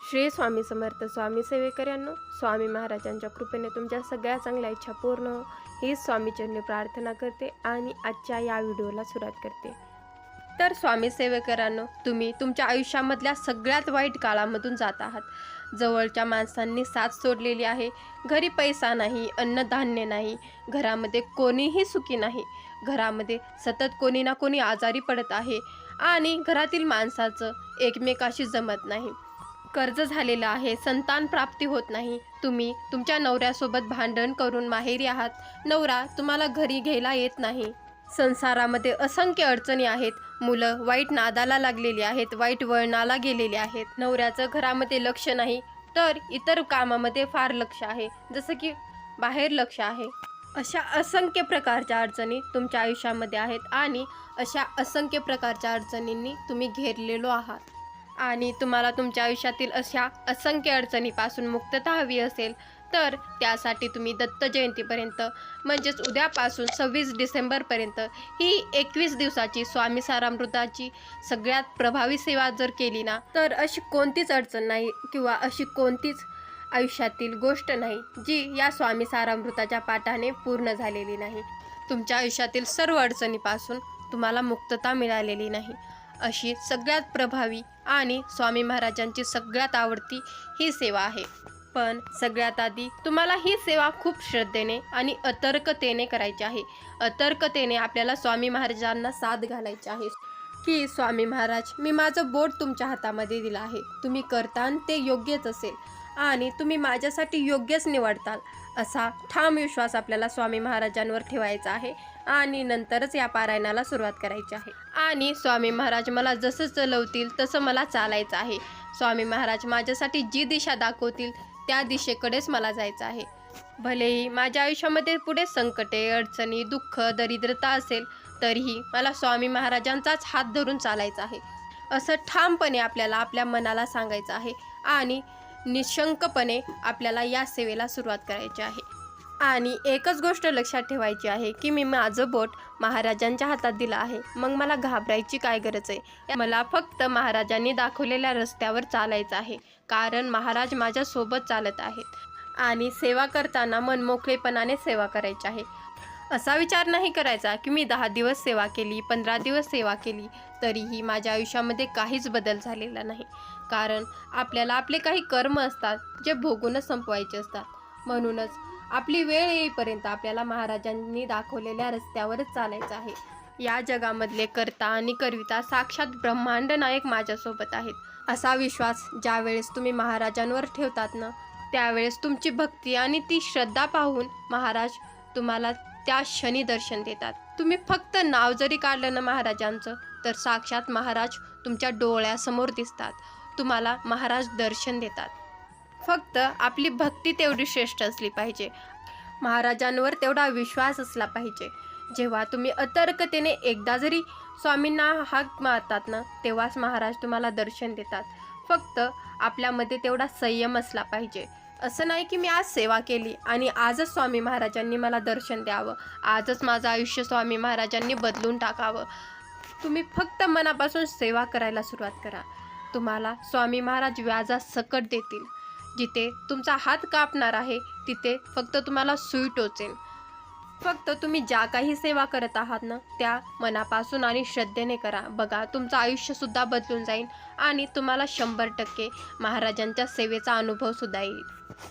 श्री स्वामी समर्थ स्वामी सेवेकर यांनो, स्वामी महाराजांच्या कृपेने तुमच्या सगळ्या चांगल्या इच्छा पूर्ण हो हीच स्वामीचरणी प्रार्थना करते आणि आजच्या या व्हिडिओला सुरुवात करते। तर स्वामी सेवेकरांनो, तुम्ही तुमच्या आयुष्यामधल्या सगळ्यात वाईट काळामधून जात आहात। जवळच्या माणसांनी साथ सोडलेली आहे, घरी पैसा नाही, अन्नधान्य नाही, घरामध्ये कोणीही सुखी नाही, घरामध्ये सतत कोणी ना कोणी आजारी पडत आहे आणि घरातील माणसाचं एकमेकाशी जमत नाही, कर्ज झालेलं आहे, संतान प्राप्ती होत नाही, तुम्ही तुमच्या नवऱ्यासोबत भांडण करून माहेरी आहात, नवरा तुम्हाला घरी घ्यायला येत नाही, संसारामध्ये असंख्य अडचणी आहेत, मुलं वाईट नादाला लागलेली आहेत, वाईट वळणाला गेलेली आहेत, नवऱ्याचं घरामध्ये लक्ष नाही तर इतर कामामध्ये फार लक्ष आहे, जसं की बाहेर लक्ष आहे। अशा असंख्य प्रकारच्या अडचणी तुमच्या आयुष्यामध्ये आहेत आणि अशा असंख्य प्रकारच्या अडचणींनी तुम्ही घेरलेलो आहात आणि तुम्हाला तुमच्या आयुष्यातील अशा असंख्य अडचणीपासून मुक्तता हवी असेल तर त्यासाठी तुम्ही दत्त जयंतीपर्यंत म्हणजेच उद्यापासून 26 डिसेंबरपर्यंत ही 21 दिवसाची स्वामी सारामृताची सगळ्यात प्रभावी सेवा जर केली ना, तर अशी कोणतीच अडचण नाही किंवा अशी कोणतीच आयुष्यातील गोष्ट नाही जी या स्वामी सारामृताच्या पाठाने पूर्ण झालेली नाही। तुमच्या आयुष्यातील सर्व अडचणीपासून तुम्हाला मुक्तता मिळालेली नाही, अशी सगळ्यात प्रभावी आणि स्वामी महाराजांची सगळ्यात आवडती ही सेवा आहे। पण सगळ्यात आधी तुम्हाला ही सेवा खूप श्रद्धेने आणि अतर्कतेने करायची आहे। अतर्कतेने आपल्याला स्वामी महाराजांना साथ घालायची आहे की स्वामी महाराज, मी माझं बोट तुमच्या हातामध्ये दिलं आहे, तुम्ही करतान ते योग्यच असेल आणि तुम्ही माझ्यासाठी योग्यच निवडताल, असा ठाम विश्वास आपल्याला स्वामी महाराजांवर ठेवायचा आहे आणि नंतरच या पारायणाला सुरुवात करायची आहे। आणि स्वामी महाराज मला जसं चलवतील तसं मला चालायचं आहे, स्वामी महाराज माझ्यासाठी जी दिशा दाखवतील त्या दिशेकडेच मला जायचं आहे। भलेही माझ्या आयुष्यामध्ये पुढे संकटे, अडचणी, दुःख, दरिद्रता असेल तरीही मला स्वामी महाराजांचाच हात धरून चालायचं आहे, असं ठामपणे आपल्याला आपल्या मनाला सांगायचं आहे आणि निशंकपणे आपल्याला या सेवेला सुरुवात करायची आहे। आणि एकच गोष्ट लक्षात ठेवायची आहे की मी माझं बोट महाराजांच्या हातात दिलं आहे, मग मला घाबरायची काय गरज आहे, मला फक्त महाराजांनी दाखवलेल्या रस्त्यावर चालायचं आहे, कारण महाराज माझ्यासोबत चालत आहेत। आणि सेवा करताना मनमोकळेपणाने सेवा करायची आहे, असा विचार नाही करायचा की मी 10 दिवस सेवा केली, 15 दिवस सेवा केली तरीही माझ्या आयुष्यामध्ये काहीच बदल झालेला नाही, कारण आपल्याला आपले काही कर्म असतात जे भोगूनच संपवायचे असतात। म्हणूनच आपली वेळ येईपर्यंत आपल्याला महाराजांनी दाखवलेल्या रस्त्यावरच चालायचं आहे। या जगामधले कर्ता आणि करविता साक्षात ब्रह्मांड नायक माझ्यासोबत आहेत, असा विश्वास ज्या वेळेस तुम्ही महाराजांवर ठेवतात ना, त्यावेळेस तुमची भक्ती आणि ती श्रद्धा पाहून महाराज तुम्हाला त्या क्षणी दर्शन देतात। तुम्ही फक्त नाव जरी काढलं ना महाराजांचं तर साक्षात महाराज तुमच्या डोळ्यासमोर दिसतात, तुम्हाला महाराज दर्शन देतात। फक्त आपली भक्ती तेवढी श्रेष्ठ असली पाहिजे, महाराजांवर तेवढा विश्वास असला पाहिजे। जेव्हा तुम्ही अतर्कतेने एकदा जरी स्वामींना हाक मारतात ना, तेव्हाच महाराज तुम्हाला दर्शन देतात। फक्त आपल्यामध्ये तेवढा संयम असला पाहिजे, असं नाही की मी आज सेवा केली आणि आजच स्वामी महाराजांनी मला दर्शन द्यावं, आजच माझं आयुष्य स्वामी महाराजांनी बदलून टाकावं। तुम्ही फक्त मनापासून सेवा करायला सुरुवात करा, तुम्हाला स्वामी महाराज व्याजासकट देतील। जिथे तुमचा हात कापणार आहे तिथे फक्त तुम्हाला सुई टोचेल। फक्त तुम्ही ज्या काही सेवा करत आहात ना, त्या मनापासून आणि श्रद्धेने करा, बघा तुमचं आयुष्यसुद्धा बदलून जाईल आणि तुम्हाला 100% महाराजांच्या सेवेचा अनुभवसुद्धा येईल।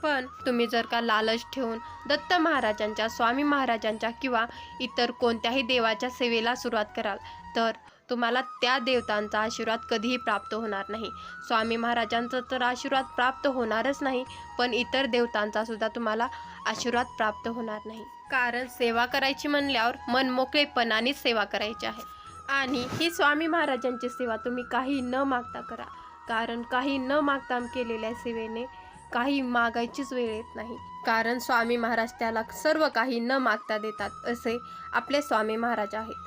पण तुम्ही जर का लालच ठेवून दत्त महाराजांच्या, स्वामी महाराजांच्या किंवा इतर कोणत्याही देवाच्या सेवेला सुरुवात कराल तर तुम्हाला त्या देवतांचा आशीर्वाद कधीही प्राप्त होणार नाही। स्वामी महाराजांचा तर आशीर्वाद प्राप्त होणारच नाही, पण इतर देवतांचा सुद्धा तुम्हाला आशीर्वाद प्राप्त होणार नाही, कारण सेवा करायची म्हणल्यावर मनमोकळेपणानेच सेवा करायची आहे। आणि ही स्वामी महाराजांची सेवा तुम्ही काही न मागता करा, कारण काही न मागता केलेल्या सेवेने काही मागायचीच वेळ येत नाही, कारण स्वामी महाराज त्याला सर्व काही न मागता देतात, असे आपले स्वामी महाराज आहेत।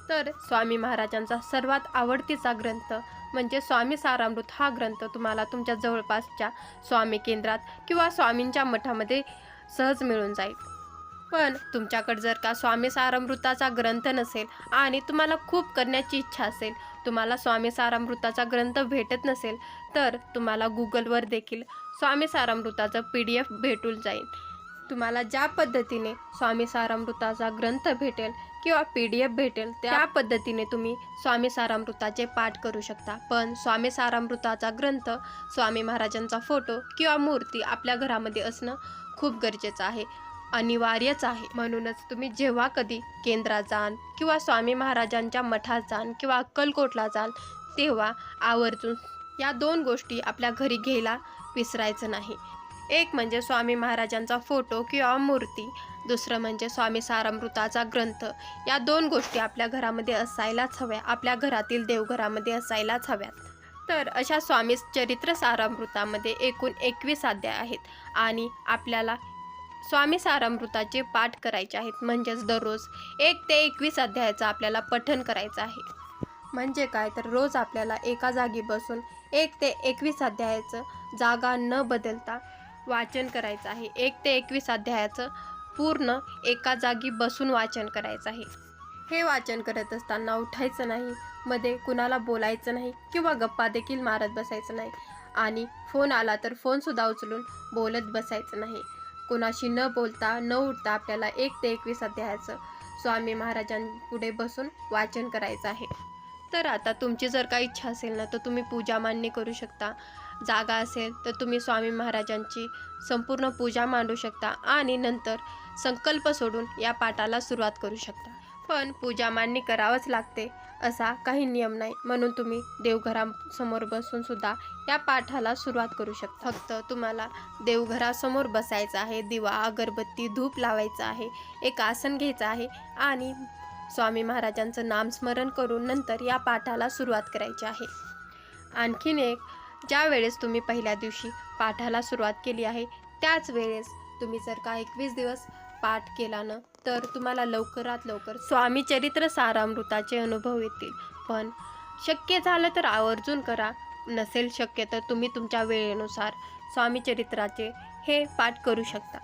तर स्वामी महाराजांचा सर्वात आवडतीचा ग्रंथ म्हणजे स्वामी सारामृत हा ग्रंथ तुम्हाला तुमच्या जवळपासच्या स्वामी केंद्रात किंवा स्वामींच्या मठामध्ये सहज मिळून जाईल। पण तुमच्याकडे जर का स्वामी सारामृताचा ग्रंथ नसेल आणि तुम्हाला खूप करण्याची इच्छा असेल, तुम्हाला स्वामी सारामृताचा ग्रंथ भेटत नसेल तर तुम्हाला गुगलवर देखील स्वामी सारामृताचं PDF भेटून जाईल. तुम्हाला ज्या पद्धतीने स्वामी सारामृताचा ग्रंथ भेटेल किंवा PDF भेटेल त्या पद्धतीने तुम्ही स्वामी सारामृताचे पाठ करू शकता. पण स्वामी सारामृताचा ग्रंथ, स्वामी महाराजांचा फोटो किंवा मूर्ती आपल्या घरामध्ये असणं खूप गरजेचं आहे, अनिवार्यच आहे. म्हणूनच तुम्ही जेव्हा कधी केंद्रात जाल किंवा स्वामी महाराजांच्या मठात जाल किंवा अक्कलकोटला जाल तेव्हा आवर्जून या 2 गोष्टी आपल्या घरी घ्यायला विसरायचं नाही. एक म्हणजे स्वामी महाराजांचा फोटो किंवा मूर्ती, दुसरं म्हणजे स्वामी सारामृताचा ग्रंथ. या 2 गोष्टी आपल्या घरामध्ये असायलाच हव्या, आपल्या घरातील देवघरामध्ये असायलाच हव्यात. तर अशा स्वामी चरित्र सारामृतामध्ये एकूण 21 अध्याय आहेत आणि आपल्याला स्वामी सारामृताचे पाठ करायचे आहेत. म्हणजेच दररोज 1 ते 21 अध्यायाचं आपल्याला पठण करायचं आहे. म्हणजे काय तर रोज आपल्याला एका जागी बसून 1 ते 21 अध्यायाचं जागा न बदलता वाचन करायचं आहे. 1 ते 21 अध्यायाचं पूर्ण एका जागी बसून वाचन करायचं आहे. हे वाचन करत असताना उठायचं नाही, मध्ये कुणाला बोलायचं नाही किंवा गप्पा देखील मारत बसायचं नाही आणि फोन आला तर फोनसुद्धा उचलून बोलत बसायचं नाही. कुणाशी न बोलता न उठता आपल्याला 1 ते 21 अध्यायाचं स्वामी महाराजांपुढे बसून वाचन करायचं आहे. तर आता तुमची जर काही इच्छा असेल ना तर तुम्ही पूजा मांडणी करू शकता. जागा असेल तर तुम्ही स्वामी महाराजांची संपूर्ण पूजा मांडू शकता आणि नंतर संकल्प सोडून या पाठाला सुरुवात करू शकता. पण पूजा मांडणी करावंच लागते असा काही नियम नाही, म्हणून तुम्ही देवघरासमोर बसून सुद्धा या पाठाला सुरुवात करू शकता. फक्त तुम्हाला देवघरासमोर बसायचं आहे, दिवा अगरबत्ती धूप लावायचं आहे, एक आसन घ्यायचं आहे आणि स्वामी महाराजांचं नामस्मरण करून नंतर या पाठाला सुरुवात करायची आहे. आणखीन एक, ज्या वेळेस तुम्ही पहिल्या दिवशी पाठाला सुरुवात केली आहे त्याच वेळेस तुम्ही जर का 21 दिवस पाठ केला ना तर तुम्हाला लवकरात लवकर स्वामी चरित्र सारामृताचे अनुभव येतील. पण शक्य झालं तर आवर्जून करा, नसेल शक्य तर तुम्ही तुमच्या वेळेनुसार स्वामी चरित्राचे हे पाठ करू शकता.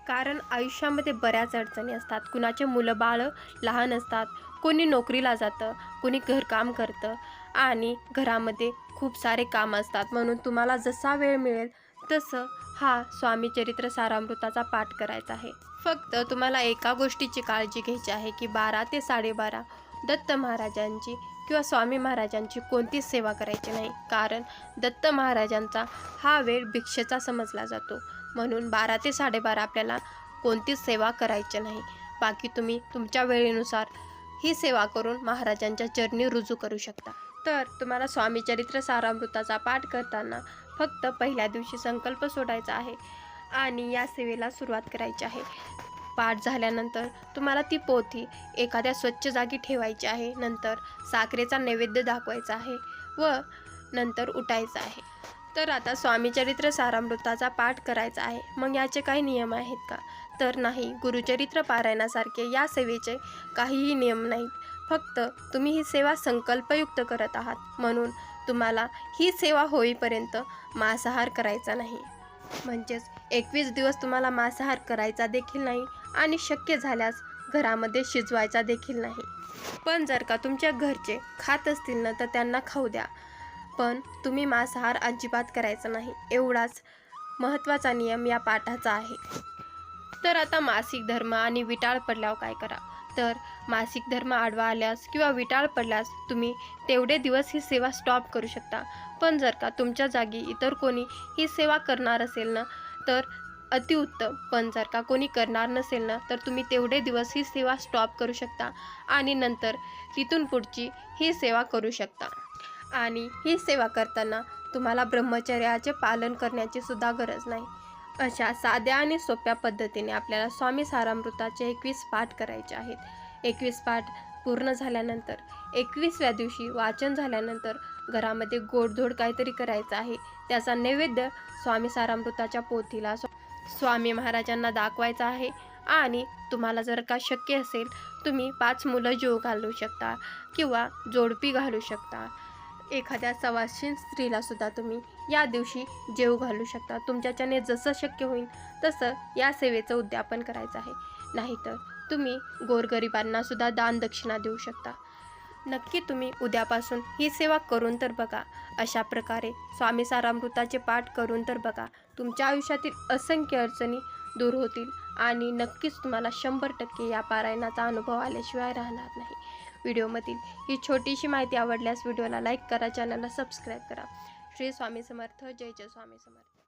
कारण आयुष्यामध्ये बऱ्याच अडचणी असतात. कुणाचे मुलं बाळं लहान असतात, कोणी नोकरीला जातं, कोणी घरकाम करतं आणि घरामध्ये खूप सारे काम असतात. म्हणून तुम्हाला जसा वेळ मिळेल तसं हा स्वामी चरित्र सारामृताचा पाठ करायचा आहे. फक्त तुम्हाला एका गोष्टीची काळजी घ्यायची आहे की 12 ते 12:30 दत्त महाराजांची किंवा स्वामी महाराजांची कोणतीच सेवा करायची नाही. कारण दत्त महाराजांचा हा वेळ भिक्षेचा समजला जातो. म्हणून 12 ते 12:30 आपल्याला कोणतीच सेवा करायची नाही. बाकी तुम्ही तुमच्या वेळेनुसार ही सेवा करून महाराजांच्या चरणी रुजू करू शकता. तर तुम्हाला स्वामी चरित्र सारामृताचा पाठ करताना फक्त पहिल्या दिवशी संकल्प सोडायचा आहे आणि या सेवेला सुरुवात करायची आहे. पाठ झाल्यानंतर तुम्हाला ती पोथी एखाद्या स्वच्छ जागी ठेवायची आहे. नंतर साखरेचा नैवेद्य दाखवायचा आहे व नंतर उठायचं आहे. तर आता स्वामी चरित्र सारामृताचा पाठ करायचा आहे. मग याचे काही नियम आहेत का? तर नाही. गुरुचरित्र पारायणासारखे या सेवेचे काहीही नियम नाहीत. फक्त तुम्ही ही सेवा संकल्पयुक्त करत आहात, म्हणून तुम्हाला ही सेवा होईपर्यंत मांसाहार करायचा नाही. म्हणजेच 21 दिवस तुम्हाला मांसाहार करायचा देखील नाही आणि शक्य झाल्यास घरामध्ये शिजवायचा देखील नाही. पण जर का तुमच्या घरचे खात असतील ना तर त्यांना खाऊ द्या, पण तुम्ही मांसाहार अजिबात करायचा नाही. एवढाच महत्त्वाचा नियम या पाठाचा आहे. तर आता मासिक धर्म आणि विटाळ पडल्यावर काय करा? तर मासिक धर्म आडवा आल्यास किंवा विटाळ पडल्यास तुम्ही तेवढे दिवस ही सेवा स्टॉप करू शकता. पण जर का तुमच्या जागी इतर कोणी ही सेवा करणार असेल ना तर अतिउत्तम. पण जर का कोणी करणार नसेल ना तर तुम्ही तेवढे दिवस ही सेवा स्टॉप करू शकता आणि नंतर तिथून पुढची ही सेवा करू शकता. आणि ही सेवा करताना तुम्हाला ब्रह्मचर्याचे पालन करण्याची सुद्धा गरज नाही. अशा साध्या आणि सोप्या पद्धतीने आपल्याला स्वामी सारामृताचे 21 पाठ करायचे आहेत. 21 पाठ पूर्ण झाल्यानंतर 21व्या दिवशी वाचन झाल्यानंतर घरामध्ये गोडधोड काहीतरी करायचं आहे. त्याचा नैवेद्य स्वामी सारामृताच्या पोथीला स्वामी महाराजांना दाखवायचा आहे. आणि तुम्हाला जर का शक्य असेल तुम्ही 5 मुलं जेवू घालू शकता किंवा जोडपी घालू शकता. एखाद्या सवाशीण स्त्रीला सुद्धा तुम्ही या दिवशी जेवू घालू शकता. तुमच्याच्याने जसं शक्य होईल तसं या सेवेचं उद्यापन करायचं आहे. नाहीतर तुम्ही गोरगरिबांना सुद्धा दान दक्षिणा देऊ शकता. नक्की तुम्ही उद्यापासून ही सेवा करून तर बघा. अशा प्रकारे स्वामी सारामृताचे पाठ करून तर बघा. तुमच्या आयुष्यातील असंख्य अडचणी दूर होतील आणि नक्कीच तुम्हाला 100% या पारायणाचा अनुभव आल्याशिवाय राहणार नाही. व्हिडिओमधील ही छोटीशी माहिती आवडल्यास व्हिडिओला लाईक करा, चॅनलला सबस्क्राईब करा. श्री स्वामी समर्थ. जय जय स्वामी समर्थ.